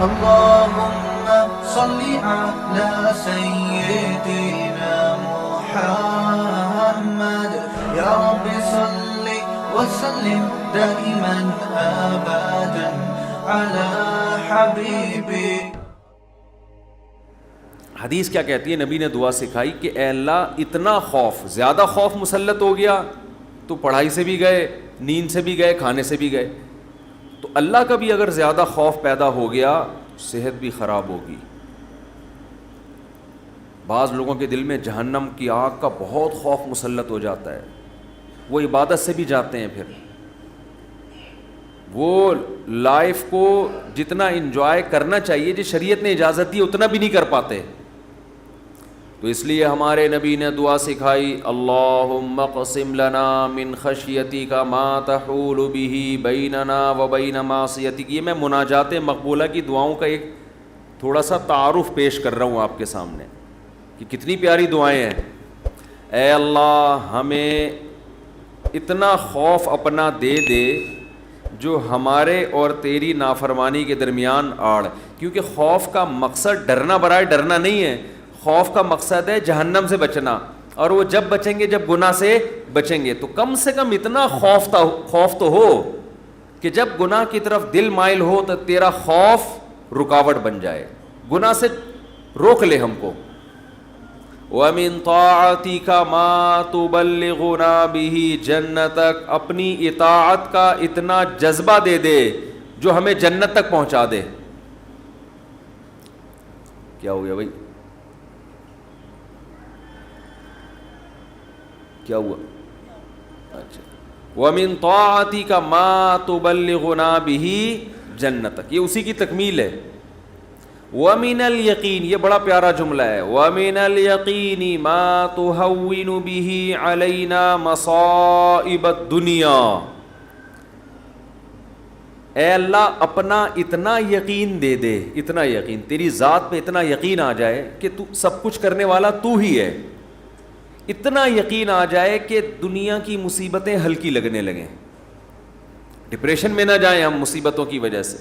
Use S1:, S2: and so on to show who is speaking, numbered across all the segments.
S1: اللهم صل على سيدنا محمد يا رب صل وسلم دائما أبدا على حبيبي.
S2: حدیث کیا کہتی ہے؟ نبی نے دعا سکھائی کہ اے اللہ اتنا خوف، زیادہ خوف مسلط ہو گیا تو پڑھائی سے بھی گئے، نیند سے بھی گئے، کھانے سے بھی گئے. تو اللہ کا بھی اگر زیادہ خوف پیدا ہو گیا صحت بھی خراب ہوگی. بعض لوگوں کے دل میں جہنم کی آگ کا بہت خوف مسلط ہو جاتا ہے، وہ عبادت سے بھی جاتے ہیں، پھر وہ لائف کو جتنا انجوائے کرنا چاہیے جس شریعت نے اجازت دی اتنا بھی نہیں کر پاتے. تو اس لیے ہمارے نبی نے دعا سکھائی، اللہم اقسم لنا من خشیتک ما تحول به بیننا وبین معصیتک. یہ میں مناجات مقبولہ کی دعاؤں کا ایک تھوڑا سا تعارف پیش کر رہا ہوں آپ کے سامنے کہ کتنی پیاری دعائیں ہیں. اے اللہ ہمیں اتنا خوف اپنا دے دے جو ہمارے اور تیری نافرمانی کے درمیان آڑ. کیونکہ خوف کا مقصد ڈرنا برائے ڈرنا نہیں ہے، خوف کا مقصد ہے جہنم سے بچنا، اور وہ جب بچیں گے جب گناہ سے بچیں گے. تو کم سے کم اتنا خوف تو ہو کہ جب گناہ کی طرف دل مائل ہو تو تیرا خوف رکاوٹ بن جائے، گناہ سے روک لے ہم کو. وَمِن طَاعَتِكَ مَا تُبَلِّغُنَا بِهِ جَنَّتَكَ. اپنی اطاعت کا اتنا جذبہ دے دے جو ہمیں جنت تک پہنچا دے. کیا ہو گیا بھائی؟ کیا ہوا؟ اچھا. وَمِن طَاعَتِكَ مَا تُبَلِّغُنَا بِهِ جَنَّتَكَ، یہ اسی کی تکمیل ہے. وَمِنَ الْيَقِينِ، یہ بڑا پیارا جملہ ہے، وَمِنَ الْيَقِينِ مَا تُهَوِّنُ بِهِ عَلَيْنَا مَصَائِبَ الدُّنْيَا. اے اللہ اپنا اتنا یقین دے دے، اتنا یقین، تیری ذات پہ اتنا یقین آ جائے کہ تو سب کچھ کرنے والا تو ہی ہے. اتنا یقین آ جائے کہ دنیا کی مصیبتیں ہلکی لگنے لگیں، ڈپریشن میں نہ جائیں ہم مصیبتوں کی وجہ سے.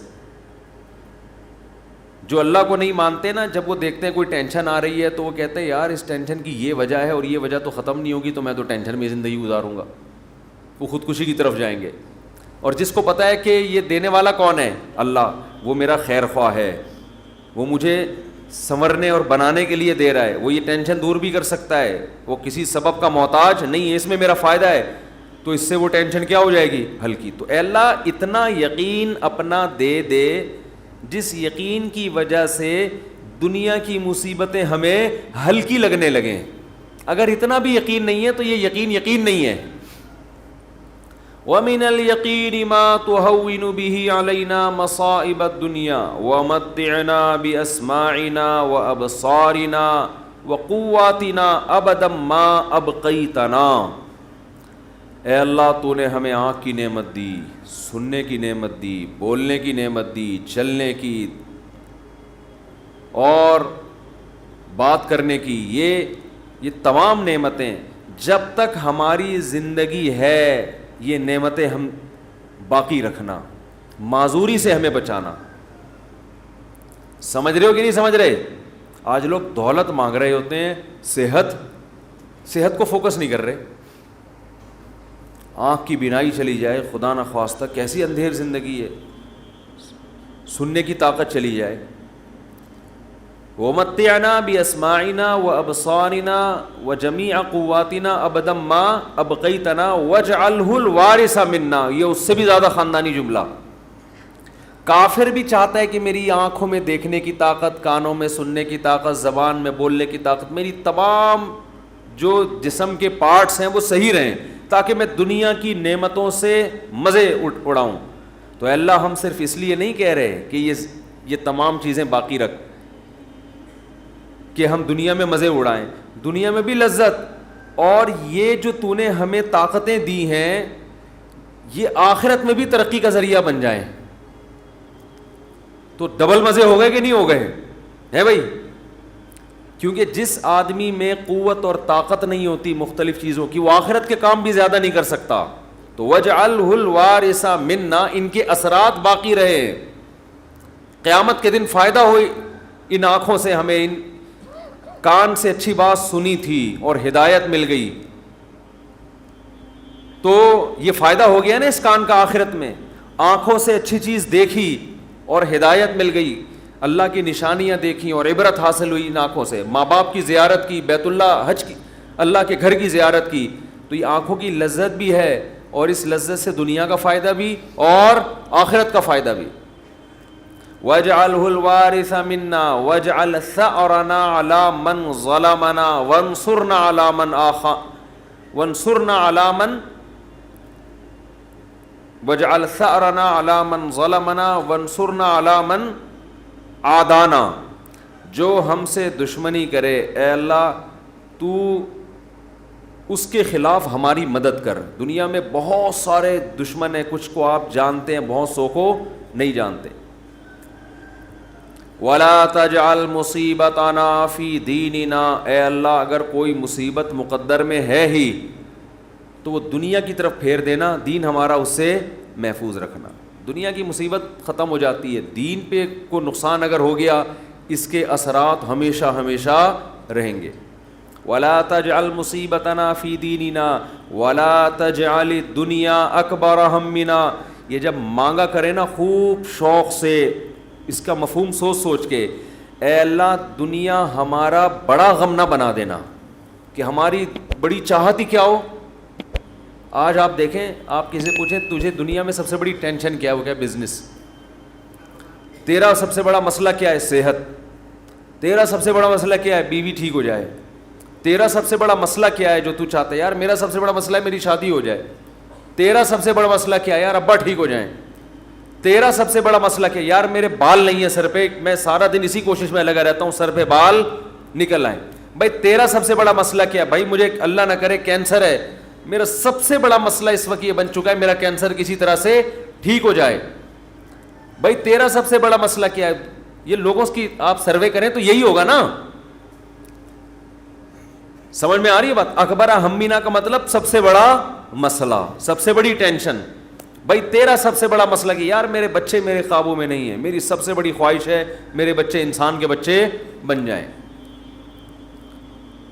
S2: جو اللہ کو نہیں مانتے نا، جب وہ دیکھتے ہیں کوئی ٹینشن آ رہی ہے تو وہ کہتے ہیں یار اس ٹینشن کی یہ وجہ ہے اور یہ وجہ تو ختم نہیں ہوگی، تو میں تو ٹینشن میں زندگی گزاروں گا. وہ خودکشی کی طرف جائیں گے. اور جس کو پتہ ہے کہ یہ دینے والا کون ہے؟ اللہ، وہ میرا خیر خواہ ہے، وہ مجھے سنورنے اور بنانے کے لیے دے رہا ہے، وہ یہ ٹینشن دور بھی کر سکتا ہے، وہ کسی سبب کا محتاج نہیں ہے، اس میں میرا فائدہ ہے، تو اس سے وہ ٹینشن کیا ہو جائے گی؟ ہلکی. تو اے اللہ اتنا یقین اپنا دے دے جس یقین کی وجہ سے دنیا کی مصیبتیں ہمیں ہلکی لگنے لگیں. اگر اتنا بھی یقین نہیں ہے تو یہ یقین نہیں ہے. وَمِنَ الْيَقِينِ مَا تُهَوِّنُ بِهِ عَلَيْنَا مَصَائِبَ الدُّنْيَا وَمَتِّعْنَا بِأَسْمَاعِنَا وَأَبْصَارِنَا وَقُوَّاتِنَا أَبَدًا مَا أَبْقَيْتَنَا. اے اللہ تو نے ہمیں آنکھ کی نعمت دی، سننے کی نعمت دی، بولنے کی نعمت دی، چلنے کی اور بات کرنے کی، یہ تمام نعمتیں جب تک ہماری زندگی ہے یہ نعمتیں ہم باقی رکھنا، معذوری سے ہمیں بچانا. سمجھ رہے ہو کہ نہیں سمجھ رہے؟ آج لوگ دولت مانگ رہے ہوتے ہیں، صحت کو فوکس نہیں کر رہے. آنکھ کی بینائی چلی جائے خدا نہ خواستہ، کیسی اندھیر زندگی ہے. سننے کی طاقت چلی جائے. وَمَتِّعْنَا بِأَسْمَاعِنَا وَأَبْصَارِنَا وَجَمِيعَ قُوَّاتِنَا أَبَدًا مَا أَبْقَيْتَنَا وَاجْعَلْهُ الْوَارِثَ مِنَّا. یہ اس سے بھی زیادہ خاندانی جملہ. کافر بھی چاہتا ہے کہ میری آنکھوں میں دیکھنے کی طاقت، کانوں میں سننے کی طاقت، زبان میں بولنے کی طاقت، میری تمام جو جسم کے پارٹس ہیں وہ صحیح رہیں تاکہ میں دنیا کی نعمتوں سے مزے اڑاؤں. تو اے اللہ ہم صرف اس لیے نہیں کہہ رہے کہ یہ تمام چیزیں باقی رکھ کہ ہم دنیا میں مزے اڑائیں، دنیا میں بھی لذت، اور یہ جو تو نے ہمیں طاقتیں دی ہیں یہ آخرت میں بھی ترقی کا ذریعہ بن جائیں. تو ڈبل مزے ہو گئے کہ نہیں ہو گئے ہے بھائی؟ کیونکہ جس آدمی میں قوت اور طاقت نہیں ہوتی مختلف چیزوں کی، وہ آخرت کے کام بھی زیادہ نہیں کر سکتا. تو وَاجْعَلْهُ الْوَارِثَ مِنَّا، ان کے اثرات باقی رہے. قیامت کے دن فائدہ ہو ان آنکھوں سے، ہمیں ان کان سے اچھی بات سنی تھی اور ہدایت مل گئی، تو یہ فائدہ ہو گیا نا اس کان کا آخرت میں. آنکھوں سے اچھی چیز دیکھی اور ہدایت مل گئی، اللہ کی نشانیاں دیکھیں اور عبرت حاصل ہوئی ان آنکھوں سے، ماں باپ کی زیارت کی، بیت اللہ حج کی، اللہ کے گھر کی زیارت کی، تو یہ آنکھوں کی لذت بھی ہے، اور اس لذت سے دنیا کا فائدہ بھی اور آخرت کا فائدہ بھی. وَاجْعَلْهُ الْوَارِثَ مِنَّا وَاجْعَلْ ثَأْرَنَا عَلَى مَنْ ظَلَمَنَا وَانْصُرْنَا عَلَى مَنْ وَانْصُرْنَا عَلَى مَنْ وَاجْعَلْ ثَأْرَنَا عَلَى مَنْ ظَلَمَنَا وَانْصُرْنَا عَلَى مَنْ عَادَانَا. جو ہم سے دشمنی کرے اے اللہ تو اس کے خلاف ہماری مدد کر. دنیا میں بہت سارے دشمن ہیں، کچھ کو آپ جانتے ہیں، بہت سو کو نہیں جانتے. وَلَا تَجْعَلْ مُصِيبَتَنَا فِي دِينِنَا. اے اللہ اگر کوئی مصیبت مقدر میں ہے ہی تو وہ دنیا کی طرف پھیر دینا، دین ہمارا اس سے محفوظ رکھنا. دنیا کی مصیبت ختم ہو جاتی ہے، دین پہ کو نقصان اگر ہو گیا اس کے اثرات ہمیشہ ہمیشہ رہیں گے. وَلَا تَجْعَلْ مُصِيبَتَنَا فِي دِينِنَا وَلَا تَجْعَلِ الدُّنْيَا أَكْبَرَ هَمِّنَا. یہ جب مانگا کرے نا خوب شوق سے، اس کا مفہوم سوچ سوچ کے، اے اللہ دنیا ہمارا بڑا غم نہ بنا دینا کہ ہماری بڑی چاہت ہی کیا ہو. آج آپ دیکھیں، آپ کسی سے پوچھیں تجھے دنیا میں سب سے بڑی ٹینشن کیا ہے، وہ کیا بزنس. تیرا سب سے بڑا مسئلہ کیا ہے، صحت. تیرا سب سے بڑا مسئلہ کیا ہے، بیوی ٹھیک ہو جائے. تیرا سب سے بڑا مسئلہ کیا ہے جو تو چاہتا ہے، یار میرا سب سے بڑا مسئلہ ہے میری شادی ہو جائے. تیرا سب سے بڑا مسئلہ کیا ہے، یار ابا ٹھیک ہو جائیں. تیرا سب سے بڑا مسئلہ کیا ہے، یار میرے بال نہیں ہیں سر پہ، میں سارا دن اسی کوشش میں لگا رہتا ہوں سر پہ بال نکل آئیں. بھائی تیرا سب سے بڑا مسئلہ کیا ہے، بھائی مجھے اللہ نہ کرے کینسر ہے، میرا سب سے بڑا مسئلہ اس وقت یہ بن چکا ہے میرا کینسر کسی طرح سے ٹھیک ہو جائے. بھائی تیرا سب سے بڑا مسئلہ کیا ہے. یہ لوگوں کی آپ سروے کریں تو یہی ہوگا نا. سمجھ میں آ رہی ہے بات. اکبر ہمینا کا مطلب سب سے بڑا مسئلہ، سب سے بڑی ٹینشن. بھائی تیرا سب سے بڑا مسئلہ کہ یار میرے بچے میرے قابو میں نہیں ہیں، میری سب سے بڑی خواہش ہے میرے بچے انسان کے بچے بن جائیں.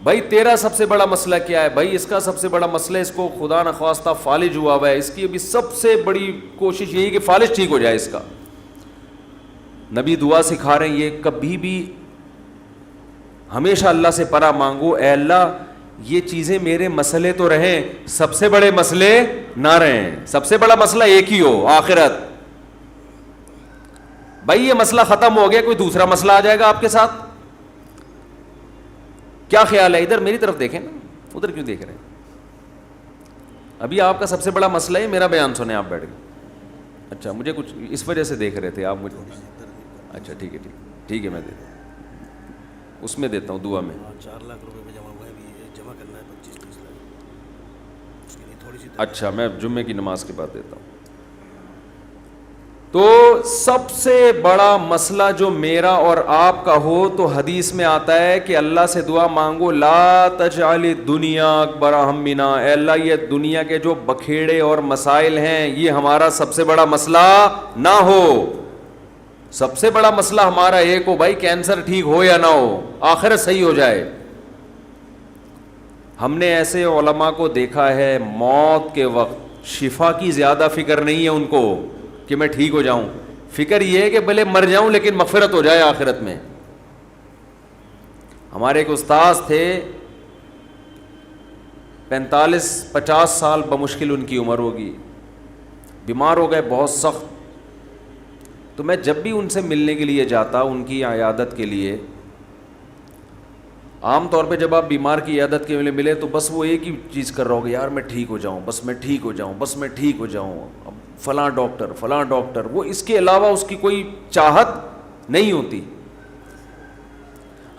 S2: بھائی تیرا سب سے بڑا مسئلہ کیا ہے، بھائی اس کا سب سے بڑا مسئلہ اس کو خدا نخواستہ فالج ہوا ہوا ہے، اس کی ابھی سب سے بڑی کوشش یہی کہ فالج ٹھیک ہو جائے اس کا. نبی دعا سکھا رہے ہیں یہ کبھی بھی ہمیشہ اللہ سے پناہ مانگو، اے اللہ یہ چیزیں میرے مسئلے تو رہیں، سب سے بڑے مسئلے نہ رہیں. سب سے بڑا مسئلہ ایک ہی ہو، آخرت. بھائی یہ مسئلہ ختم ہو گیا، کوئی دوسرا مسئلہ آ جائے گا آپ کے ساتھ. کیا خیال ہے؟ ادھر میری طرف دیکھیں نا، ادھر کیوں دیکھ رہے ہیں؟ ابھی آپ کا سب سے بڑا مسئلہ ہے میرا بیان سنیں آپ بیٹھ کے. اچھا مجھے کچھ اس وجہ سے دیکھ رہے تھے آپ مجھے. اچھا ٹھیک ہے ٹھیک ہے میں دیتا ہوں، اس میں دیتا ہوں دعا میں.
S3: 4 لاکھ روپے میں جمع ہوا ہے، ابھی جمع کرنا ہے 25-30 لاکھ، اس کے لیے تھوڑی سی.
S2: اچھا میں جمعے کی نماز کے بعد دیتا ہوں. تو سب سے بڑا مسئلہ جو میرا اور آپ کا ہو تو حدیث میں آتا ہے کہ اللہ سے دعا مانگو لا تجعل الدنیا اکبر ہمنا. اے اللہ یہ دنیا کے جو بکھیڑے اور مسائل ہیں یہ ہمارا سب سے بڑا مسئلہ نہ ہو. سب سے بڑا مسئلہ ہمارا ایک ہو، بھائی کینسر ٹھیک ہو یا نہ ہو، آخرت صحیح ہو جائے. ہم نے ایسے علماء کو دیکھا ہے موت کے وقت شفا کی زیادہ فکر نہیں ہے ان کو کہ میں ٹھیک ہو جاؤں، فکر یہ ہے کہ بھلے مر جاؤں لیکن مغفرت ہو جائے آخرت میں. ہمارے ایک استاذ تھے 45-50 سال بمشکل ان کی عمر ہوگی، بیمار ہو گئے بہت سخت. تو میں جب بھی ان سے ملنے کے لیے جاتا ان کی عیادت کے لیے، عام طور پہ جب آپ بیمار کی عیادت کے لیے ملے تو بس وہ ایک ہی چیز کر رہا ہوگا، یار میں ٹھیک ہو جاؤں، بس میں ٹھیک ہو جاؤں، بس میں ٹھیک ہو جاؤں، اب فلاں ڈاکٹر، وہ اس کے علاوہ اس کی کوئی چاہت نہیں ہوتی.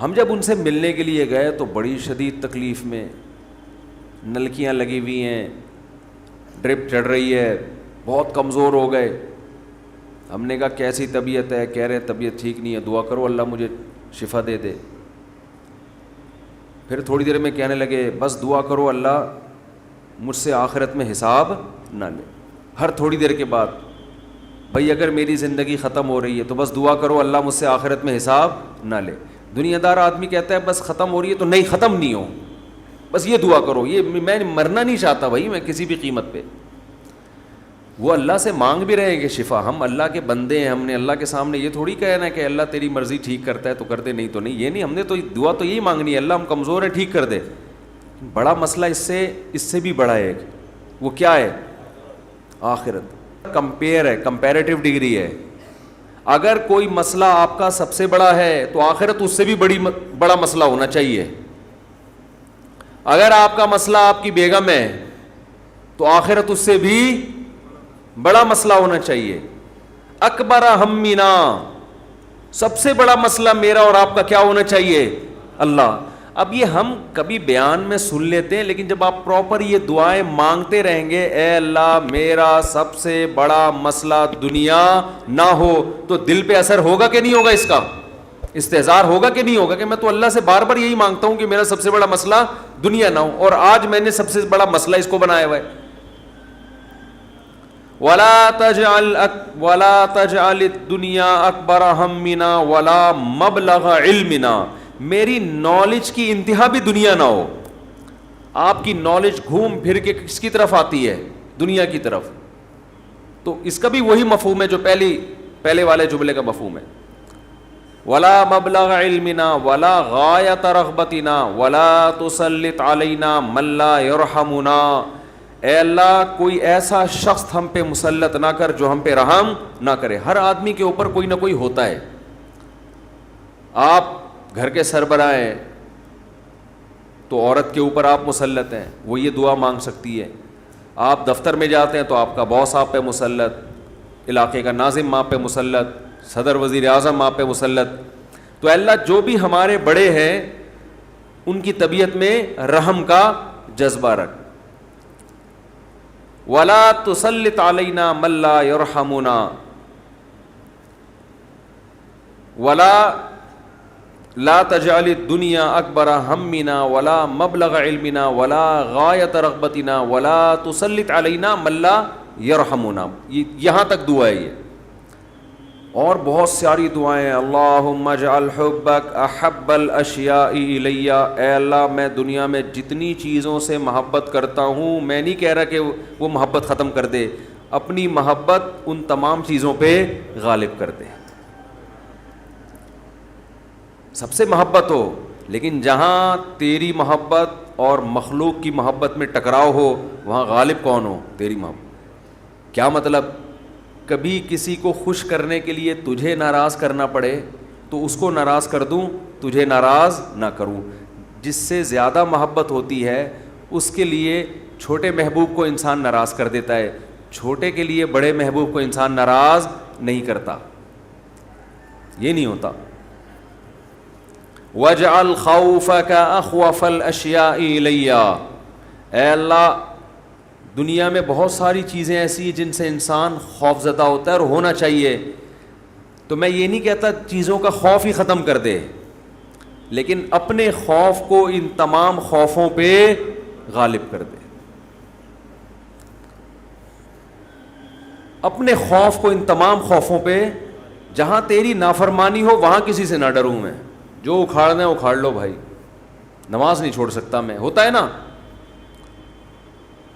S2: ہم جب ان سے ملنے کے لیے گئے تو بڑی شدید تکلیف میں، نلکیاں لگی ہوئی ہیں، ڈرپ چڑھ رہی ہے، بہت کمزور ہو گئے. ہم نے کہا کیسی طبیعت ہے؟ کہہ رہے طبیعت ٹھیک نہیں ہے، دعا کرو اللہ مجھے شفا دے دے. پھر تھوڑی دیر میں کہنے لگے بس دعا کرو اللہ مجھ سے آخرت میں حساب نہ لے. ہر تھوڑی دیر کے بعد بھائی اگر میری زندگی ختم ہو رہی ہے تو بس دعا کرو اللہ مجھ سے آخرت میں حساب نہ لے. دنیا دار آدمی کہتا ہے بس ختم ہو رہی ہے تو نہیں ختم نہیں ہو, بس یہ دعا کرو, یہ میں مرنا نہیں چاہتا بھائی میں کسی بھی قیمت پہ. وہ اللہ سے مانگ بھی رہے ہیں کہ شفا, ہم اللہ کے بندے ہیں, ہم نے اللہ کے سامنے یہ تھوڑی کہنا ہے کہ اللہ تیری مرضی ٹھیک کرتا ہے تو کر دے, نہیں تو نہیں, یہ نہیں, ہم نے تو دعا تو یہی مانگنی ہے اللہ ہم کمزور ہیں ٹھیک کر دے. بڑا مسئلہ اس سے بھی بڑا ہے, وہ کیا ہے؟ آخرت. کمپیئر ہے, کمپیریٹیو ڈگری ہے. اگر کوئی مسئلہ آپ کا سب سے بڑا ہے تو آخرت اس سے بھی بڑا مسئلہ ہونا چاہیے. اگر آپ کا مسئلہ آپ کی بیگم ہے تو آخرت اس سے بھی بڑا مسئلہ ہونا چاہیے. اکبر ہمنا, سب سے بڑا مسئلہ میرا اور آپ کا کیا ہونا چاہیے؟ اللہ. اب یہ ہم کبھی بیان میں سن لیتے ہیں, لیکن جب آپ پراپر یہ دعائیں مانگتے رہیں گے, اے اللہ میرا سب سے بڑا مسئلہ دنیا نہ ہو, تو دل پہ اثر ہوگا کہ نہیں ہوگا, اس کا استحضار ہوگا کہ نہیں ہوگا کہ میں تو اللہ سے بار بار یہی مانگتا ہوں کہ میرا سب سے بڑا مسئلہ دنیا نہ ہو, اور آج میں نے سب سے بڑا مسئلہ اس کو بنایا ہوا ہے. وَلَا تَجْعَلِ الدُّنْيَا أَكْبَرَ هَمِّنَا وَلَا مَبْلَغَ عِلْمِنَا, میری نالج کی انتہا بھی دنیا نہ ہو. آپ کی نالج گھوم پھر کے کس کی طرف آتی ہے؟ دنیا کی طرف. تو اس کا بھی وہی مفہوم ہے جو پہلے والے جملے کا مفہوم ہے. وَلَا مَبْلَغَ عِلْمِنَا وَلَا غَایَةَ رَغْبَتِنَا وَلَا تُسَلِّطْ عَلَيْنَا مَن لَّا يَرْحَمُنَا, اے اللہ کوئی ایسا شخص ہم پہ مسلط نہ کر جو ہم پہ رحم نہ کرے. ہر آدمی کے اوپر کوئی نہ کوئی ہوتا ہے. آپ گھر کے سربراہ ہیں تو عورت کے اوپر آپ مسلط ہیں, وہ یہ دعا مانگ سکتی ہے. آپ دفتر میں جاتے ہیں تو آپ کا باس آپ پہ مسلط, علاقے کا ناظم آپ پہ مسلط, صدر وزیر اعظم آپ پہ مسلط. تو اللہ جو بھی ہمارے بڑے ہیں ان کی طبیعت میں رحم کا جذبہ رکھ. وَلَا تُسَلِّطْ عَلَيْنَا مَن لَّا يَرْحَمُنَا وَلَا لا تجعل الدنیا اکبر ہمنا ولا مبلغ علمنا ولا غایت رغبتنا ولا تسلط علینا من لا یرحمنا. یہاں تک دعا ہے یہ, اور بہت ساری دعائیں ہیں. اللہم اجعل حبک احب الاشیاء الی, اے اللہ میں دنیا میں جتنی چیزوں سے محبت کرتا ہوں, میں نہیں کہہ رہا کہ وہ محبت ختم کر دے, اپنی محبت ان تمام چیزوں پہ غالب کر دے. سب سے محبت ہو, لیکن جہاں تیری محبت اور مخلوق کی محبت میں ٹکراؤ ہو وہاں غالب کون ہو؟ تیری محبت. کیا مطلب؟ کبھی کسی کو خوش کرنے کے لیے تجھے ناراض کرنا پڑے تو اس کو ناراض کر دوں, تجھے ناراض نہ کروں. جس سے زیادہ محبت ہوتی ہے اس کے لیے چھوٹے محبوب کو انسان ناراض کر دیتا ہے, چھوٹے کے لیے بڑے محبوب کو انسان ناراض نہیں کرتا. یہ نہیں ہوتا. وَاجْعَلْ خَوْفَكَ أَخْوَفَ الْأَشْيَاءِ إِلَيَّ, اے اللہ دنیا میں بہت ساری چیزیں ایسی ہیں جن سے انسان خوف زدہ ہوتا ہے اور ہونا چاہیے. تو میں یہ نہیں کہتا چیزوں کا خوف ہی ختم کر دے, لیکن اپنے خوف کو ان تمام خوفوں پہ غالب کر دے. اپنے خوف کو ان تمام خوفوں پہ, جہاں تیری نافرمانی ہو وہاں کسی سے نہ ڈروں میں, جو اکھاڑنا ہے اکھاڑ لو بھائی, نماز نہیں چھوڑ سکتا میں. ہوتا ہے نا,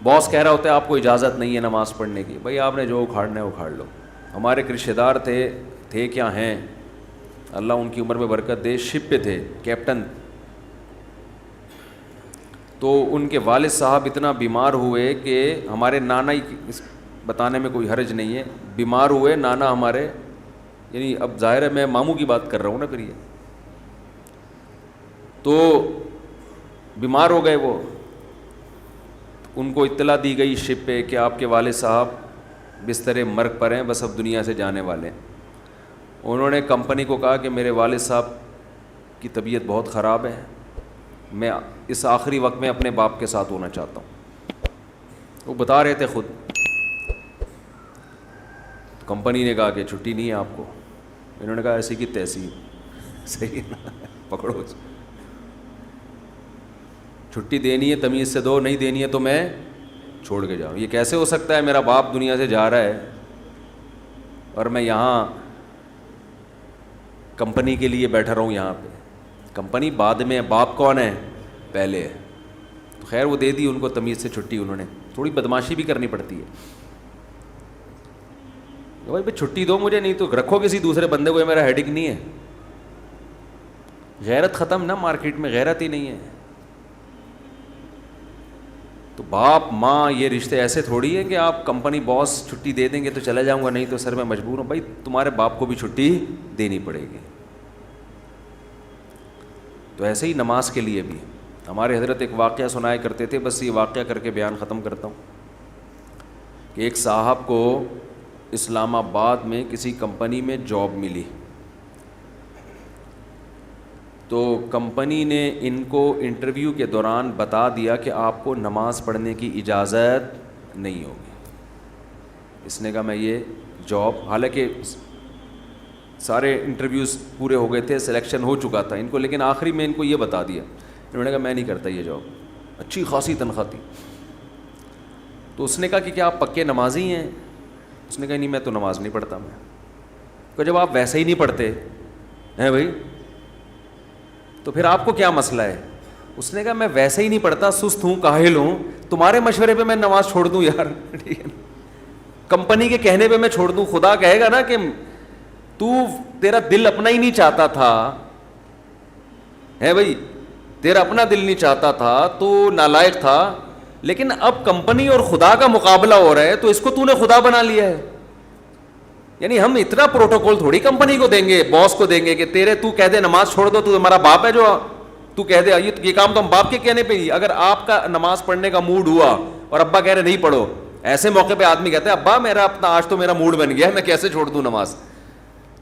S2: باس کہہ رہا ہوتا ہے آپ کو اجازت نہیں ہے نماز پڑھنے کی, بھائی آپ نے جو اکھاڑنا ہے اکھاڑ لو. ہمارے ایک رشتہ دار تھے کیا ہیں, اللہ ان کی عمر میں برکت دے, شپ پہ تھے, کیپٹن. تو ان کے والد صاحب اتنا بیمار ہوئے کہ ہمارے نانا ہی, بتانے میں کوئی حرج نہیں ہے, بیمار ہوئے نانا ہمارے, یعنی اب ظاہر ہے میں ماموں کی بات کر رہا ہوں نا پھر یہ, تو بیمار ہو گئے. وہ ان کو اطلاع دی گئی شپ پہ کہ آپ کے والد صاحب بستر مرگ پر ہیں, بس اب دنیا سے جانے والے ہیں. انہوں نے کمپنی کو کہا کہ میرے والد صاحب کی طبیعت بہت خراب ہے, میں اس آخری وقت میں اپنے باپ کے ساتھ ہونا چاہتا ہوں. وہ بتا رہے تھے خود. کمپنی نے کہا کہ چھٹی نہیں ہے آپ کو. انہوں نے کہا ایسی کی تیسی, صحیح نا, پکڑو, چھٹی دینی ہے تمیز سے دو, نہیں دینی ہے تو میں چھوڑ کے جاؤں. یہ کیسے ہو سکتا ہے, میرا باپ دنیا سے جا رہا ہے, اور میں یہاں کمپنی کے لیے بیٹھا رہوں یہاں پہ. کمپنی بعد میں ہے, باپ کون ہے, پہلے ہے. تو خیر وہ دے دی ان کو تمیز سے چھٹی, انہوں نے تھوڑی بدماشی بھی کرنی پڑتی ہے. بھائی چھٹی دو مجھے, نہیں تو رکھو کسی دوسرے بندے کو, یہ میرا ہیڈک نہیں ہے. غیرت ختم نا, مارکیٹ میں غیرت ہی نہیں ہے. تو باپ ماں یہ رشتے ایسے تھوڑی ہے کہ آپ کمپنی باس چھٹی دے دیں گے تو چلا جاؤں گا, نہیں تو سر میں مجبور ہوں. بھائی تمہارے باپ کو بھی چھٹی دینی پڑے گی. تو ایسے ہی نماز کے لیے بھی ہمارے حضرت ایک واقعہ سنایا کرتے تھے, بس یہ واقعہ کر کے بیان ختم کرتا ہوں, کہ ایک صاحب کو اسلام آباد میں کسی کمپنی میں جاب ملی. تو کمپنی نے ان کو انٹرویو کے دوران بتا دیا کہ آپ کو نماز پڑھنے کی اجازت نہیں ہوگی. اس نے کہا میں یہ جاب, حالانکہ سارے انٹرویوز پورے ہو گئے تھے, سلیکشن ہو چکا تھا ان کو, لیکن آخری میں ان کو یہ بتا دیا. انہوں نے کہا میں نہیں کرتا یہ جاب, اچھی خاصی تنخواہ تھی. تو اس نے کہا کہ کیا آپ پکے نمازی ہیں؟ اس نے کہا نہیں میں تو نماز نہیں پڑھتا. میں کہ جب آپ ویسے ہی نہیں پڑھتے ہیں بھائی تو پھر آپ کو کیا مسئلہ ہے؟ اس نے کہا میں ویسے ہی نہیں پڑھتا, سست ہوں, کاہل ہوں, تمہارے مشورے پہ میں نماز چھوڑ دوں یار؟ ٹھیک ہے, کمپنی کے کہنے پہ میں چھوڑ دوں؟ خدا کہے گا نا کہ تیرا دل اپنا ہی نہیں چاہتا تھا, ہے بھائی تیرا اپنا دل نہیں چاہتا تھا, تو نالائق تھا, لیکن اب کمپنی اور خدا کا مقابلہ ہو رہا ہے تو اس کو تو نے خدا بنا لیا ہے. یعنی ہم اتنا پروٹوکول تھوڑی کمپنی کو دیں گے, باس کو دیں گے کہ تو کہہ دے نماز چھوڑ دو, تو ہمارا باپ ہے جو تو کہہ دے یہ کام تو ہم باپ کے کہنے پہ ہی. اگر آپ کا نماز پڑھنے کا موڈ ہوا اور ابا کہہ رہے نہیں پڑھو, ایسے موقع پہ آدمی کہتا ہے ابا میرا اپنا آج تو میرا موڈ بن گیا ہے, میں کیسے چھوڑ دوں نماز؟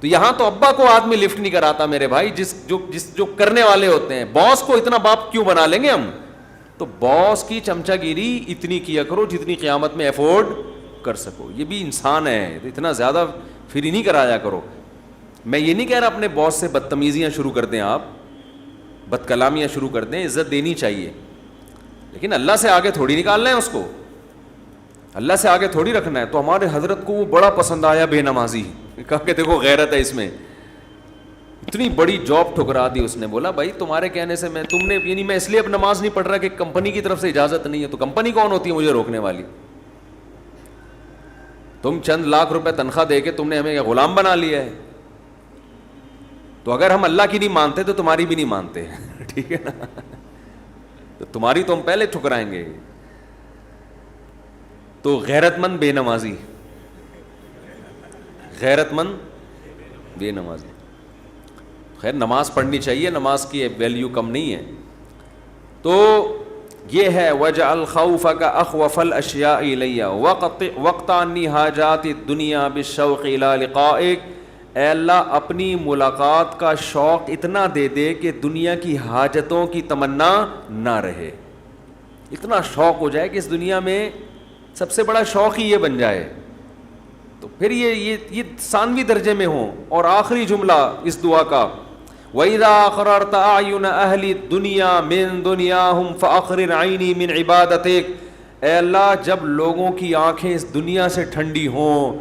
S2: تو یہاں تو ابا کو آدمی لفٹ نہیں کراتا میرے بھائی, جو کرنے والے ہوتے ہیں. باس کو اتنا باپ کیوں بنا لیں گے ہم؟ تو باس کی چمچا گیری اتنی کیا کرو جتنی قیامت میں افورڈ کر سکو. یہ بھی انسان ہے, اتنا زیادہ فری نہیں کرایا کرو. میں یہ نہیں کہہ رہا اپنے باس سے بدتمیزیاں شروع کر دیں, آپ بد کلامیاں شروع کر دیں, عزت دینی چاہیے, لیکن اللہ سے آگے تھوڑی نکالنا ہے اس کو, اللہ سے آگے تھوڑی رکھنا ہے. تو ہمارے حضرت کو وہ بڑا پسند آیا بے نمازی, کہا کہ دیکھو غیرت ہے اس میں. اتنی بڑی جاب ٹھکرا دی اس نے. بولا بھائی تمہارے کہنے سے تم نے, یعنی میں اس لیے اب نماز نہیں پڑھ رہا کہ کمپنی کی طرف سے اجازت نہیں ہے. تو کمپنی کون ہوتی ہے مجھے روکنے والی؟ تم چند لاکھ روپے تنخواہ دے کے تم نے ہمیں غلام بنا لیا ہے. تو اگر ہم اللہ کی نہیں مانتے تو تمہاری بھی نہیں مانتے. ٹھیک ہے نا, تو تمہاری تو ہم پہلے ٹھکرائیں گے. تو غیرت مند بے نمازی, غیرت مند بے نمازی. خیر نماز پڑھنی چاہیے, نماز کی ویلیو کم نہیں ہے. تو یہ ہے وجعل خوفک اخوف الاشیاء الی وقت عنی حاجات الدنیا بالشوق الی لقائک. اے اللہ اپنی ملاقات کا شوق اتنا دے دے کہ دنیا کی حاجتوں کی تمنا نہ رہے. اتنا شوق ہو جائے کہ اس دنیا میں سب سے بڑا شوق ہی یہ بن جائے. تو پھر یہ ثانوی درجے میں ہوں. اور آخری جملہ اس دعا کا, وَإِذَا أَقْرَرْتَ أَعْيُنَ أَهْلِ الدُّنْيَا مِن دُنْيَاهُمْ فَأَقْرِرْ عَيْنِي مِنْ عِبَادَتِكَ. اے اللہ جب لوگوں کی آنکھیں اس دنیا سے ٹھنڈی ہوں,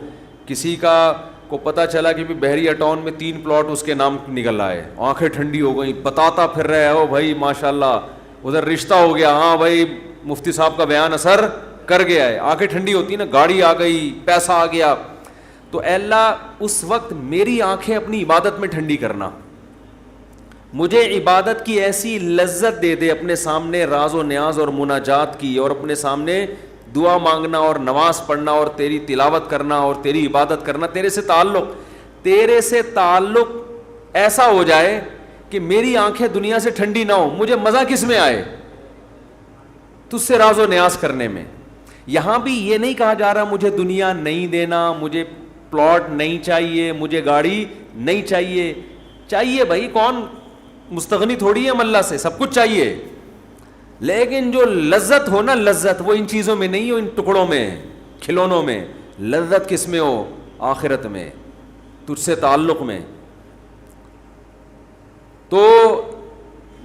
S2: کسی کو پتہ چلا کہ بحریہ ٹاؤن میں 3 پلاٹ اس کے نام نکل آئے, آنکھیں ٹھنڈی ہو گئیں, بتاتا پھر رہے ہو بھائی ماشاءاللہ ادھر رشتہ ہو گیا, ہاں بھائی مفتی صاحب کا بیان اثر کر گیا ہے, آنکھیں ٹھنڈی ہوتی نا, گاڑی آ گئی, پیسہ آ گیا. تو اے اللہ اس وقت میری آنکھیں اپنی عبادت میں ٹھنڈی کرنا, مجھے عبادت کی ایسی لذت دے دے, اپنے سامنے راز و نیاز اور مناجات کی, اور اپنے سامنے دعا مانگنا اور نماز پڑھنا اور تیری تلاوت کرنا اور تیری عبادت کرنا, تیرے سے تعلق ایسا ہو جائے کہ میری آنکھیں دنیا سے ٹھنڈی نہ ہو. مجھے مزہ کس میں آئے؟ تجھ سے راز و نیاز کرنے میں. یہاں بھی یہ نہیں کہا جا رہا مجھے دنیا نہیں دینا, مجھے پلاٹ نہیں چاہیے, مجھے گاڑی نہیں چاہیے. چاہیے بھائی, کون مستغنی تھوڑی ہے ہم اللہ سے, سب کچھ چاہیے, لیکن جو لذت ہو نا, لذت وہ ان چیزوں میں نہیں ہو, ان ٹکڑوں میں, کھلونوں میں. لذت کس میں ہو؟ آخرت میں, تجھ سے تعلق میں. تو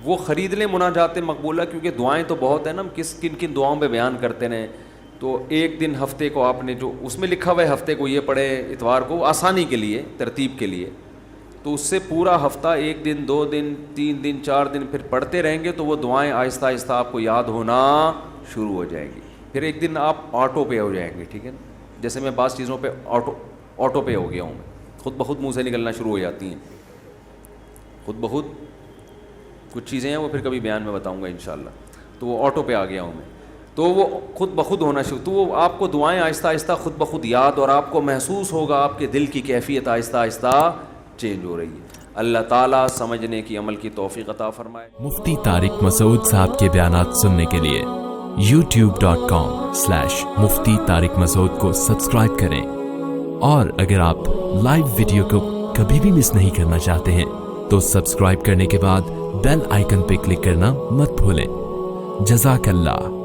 S2: وہ خرید لیں مناجات مقبولہ, کیونکہ دعائیں تو بہت ہیں نا, ہم کن کن دعاؤں پہ بیان کرتے رہیں. تو ایک دن ہفتے کو آپ نے جو اس میں لکھا ہوا ہے ہفتے کو یہ پڑھے اتوار کو آسانی کے لیے ترتیب کے لیے, تو اس سے پورا ہفتہ 1 دن 2 دن 3 دن 4 دن پھر پڑھتے رہیں گے تو وہ دعائیں آہستہ آہستہ آپ کو یاد ہونا شروع ہو جائیں گی. پھر ایک دن آپ آٹو پے ہو جائیں گے, ٹھیک ہے نا, جیسے میں بعض چیزوں پہ آٹو پے ہو گیا ہوں, میں خود بخود منہ سے نکلنا شروع ہو جاتی ہیں خود بخود. کچھ چیزیں ہیں وہ پھر کبھی بیان میں بتاؤں گا انشاءاللہ. تو وہ آٹو پہ آ گیا ہوں میں, تو وہ خود بخود ہونا شروع, تو وہ آپ کو دعائیں آہستہ آہستہ خود بخود یاد, اور آپ کو محسوس ہوگا آپ کے دل کی کیفیت آہستہ آہستہ چینج ہو رہی ہے. اللہ تعالیٰ سمجھنے کی عمل کی توفیق عطا فرمائے.
S4: مفتی طارق مسعود صاحب کے بیانات سننے کے لیے youtube.com/مفتی طارق مسعود کو سبسکرائب کریں, اور اگر آپ لائیو ویڈیو کو کبھی بھی مس نہیں کرنا چاہتے ہیں تو سبسکرائب کرنے کے بعد بیل آئیکن پہ کلک کرنا مت بھولیں. جزاک اللہ.